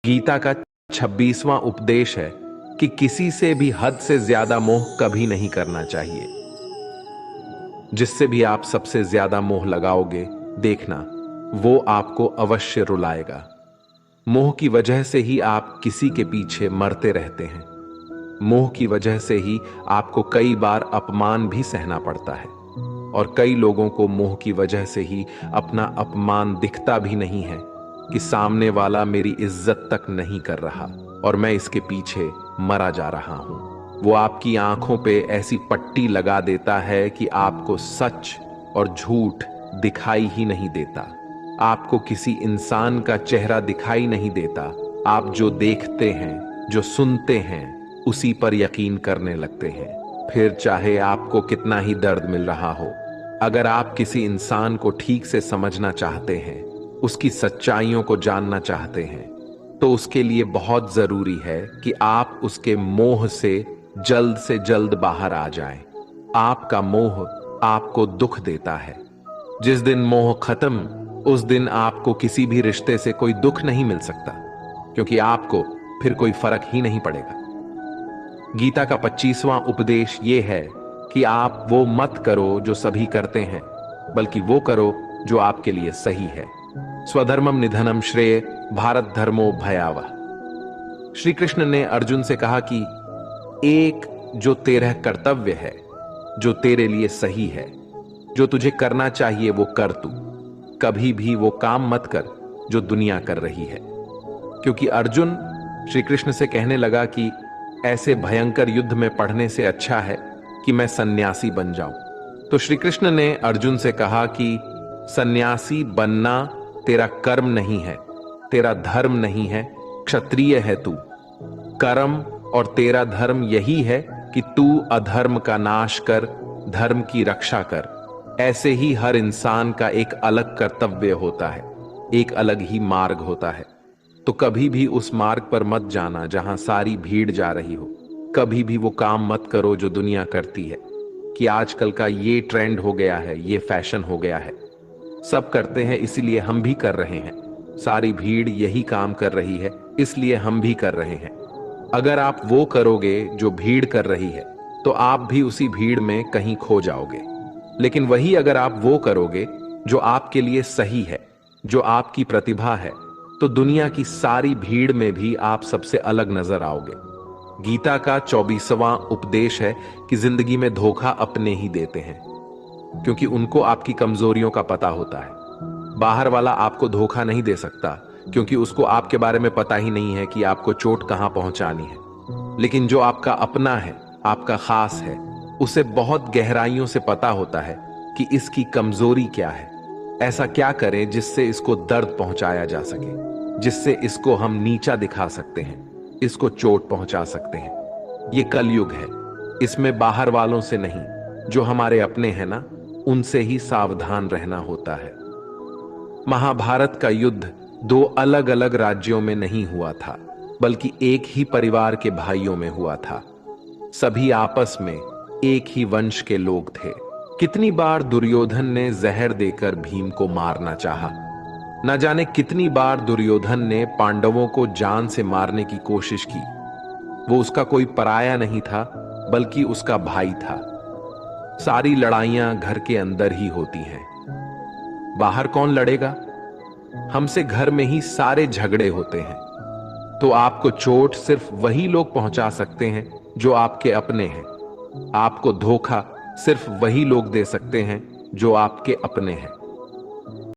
गीता का 26वां उपदेश है कि किसी से भी हद से ज्यादा मोह कभी नहीं करना चाहिए। जिससे भी आप सबसे ज्यादा मोह लगाओगे, देखना वो आपको अवश्य रुलाएगा। मोह की वजह से ही आप किसी के पीछे मरते रहते हैं। मोह की वजह से ही आपको कई बार अपमान भी सहना पड़ता है, और कई लोगों को मोह की वजह से ही अपना अपमान दिखता भी नहीं है कि सामने वाला मेरी इज्जत तक नहीं कर रहा और मैं इसके पीछे मरा जा रहा हूं। वो आपकी आंखों पे ऐसी पट्टी लगा देता है कि आपको सच और झूठ दिखाई ही नहीं देता। आपको किसी इंसान का चेहरा दिखाई नहीं देता। आप जो देखते हैं, जो सुनते हैं, उसी पर यकीन करने लगते हैं, फिर चाहे आपको कितना ही दर्द मिल रहा हो। अगर आप किसी इंसान को ठीक से समझना चाहते हैं, उसकी सच्चाइयों को जानना चाहते हैं, तो उसके लिए बहुत जरूरी है कि आप उसके मोह से जल्द बाहर आ जाएं। आपका मोह आपको दुख देता है। जिस दिन मोह खत्म, उस दिन आपको किसी भी रिश्ते से कोई दुख नहीं मिल सकता, क्योंकि आपको फिर कोई फर्क ही नहीं पड़ेगा। गीता का 25वां उपदेश यह है कि आप वो मत करो जो सभी करते हैं, बल्कि वो करो जो आपके लिए सही है। स्वधर्मम निधनम श्रेय भारत धर्मो भयावह। श्री कृष्ण ने अर्जुन से कहा कि एक जो तेरा कर्तव्य है, जो तेरे लिए सही है, जो तुझे करना चाहिए वो कर तू। कभी भी वो काम मत कर जो दुनिया कर रही है। क्योंकि अर्जुन श्री कृष्ण से कहने लगा कि ऐसे भयंकर युद्ध में पढ़ने से अच्छा है कि मैं सन्यासी बन जाऊं। तो श्री कृष्ण ने अर्जुन से कहा कि सन्यासी बनना तेरा कर्म नहीं है, तेरा धर्म नहीं है, क्षत्रिय है तू। कर्म और तेरा धर्म यही है कि तू अधर्म का नाश कर, धर्म की रक्षा कर। ऐसे ही हर इंसान का एक अलग कर्तव्य होता है, एक अलग ही मार्ग होता है। तो कभी भी उस मार्ग पर मत जाना जहां सारी भीड़ जा रही हो। कभी भी वो काम मत करो जो दुनिया करती है, कि आजकल का ये ट्रेंड हो गया है, ये फैशन हो गया है, सब करते हैं इसीलिए हम भी कर रहे हैं। सारी भीड़ यही काम कर रही है, इसलिए हम भी कर रहे हैं। अगर आप वो करोगे जो भीड़ कर रही है, तो आप भी उसी भीड़ में कहीं खो जाओगे। लेकिन वही अगर आप वो करोगे जो आपके लिए सही है, जो आपकी प्रतिभा है, तो दुनिया की सारी भीड़ में भी आप सबसे अलग नजर आओगे। गीता का 24वां उपदेश है कि जिंदगी में धोखा अपने ही देते हैं, क्योंकि उनको आपकी कमजोरियों का पता होता है। बाहर वाला आपको धोखा नहीं दे सकता, क्योंकि उसको आपके बारे में पता ही नहीं है कि आपको चोट कहां पहुंचानी है। लेकिन जो आपका अपना है, आपका खास है, उसे बहुत गहराइयों से पता होता है कि इसकी कमजोरी क्या है। ऐसा क्या करें जिससे इसको दर्द पहुंचाया जा सके, जिससे इसको हम नीचा दिखा सकते हैं, इसको चोट पहुंचा सकते हैं। ये कलयुग है, इसमें बाहर वालों से नहीं, जो हमारे अपने हैं ना, उनसे ही सावधान रहना होता है। महाभारत का युद्ध दो अलग अलग राज्यों में नहीं हुआ था, बल्कि एक ही परिवार के भाइयों में हुआ था। सभी आपस में एक ही वंश के लोग थे। कितनी बार दुर्योधन ने जहर देकर भीम को मारना चाहा। न जाने कितनी बार दुर्योधन ने पांडवों को जान से मारने की कोशिश की। वो उसका कोई पराया नहीं था, बल्कि उसका भाई था। सारी लड़ाइयां घर के अंदर ही होती हैं। बाहर कौन लड़ेगा? हमसे घर में ही सारे झगड़े होते हैं। तो आपको चोट सिर्फ वही लोग पहुंचा सकते हैं जो आपके अपने हैं। आपको धोखा सिर्फ वही लोग दे सकते हैं जो आपके अपने हैं।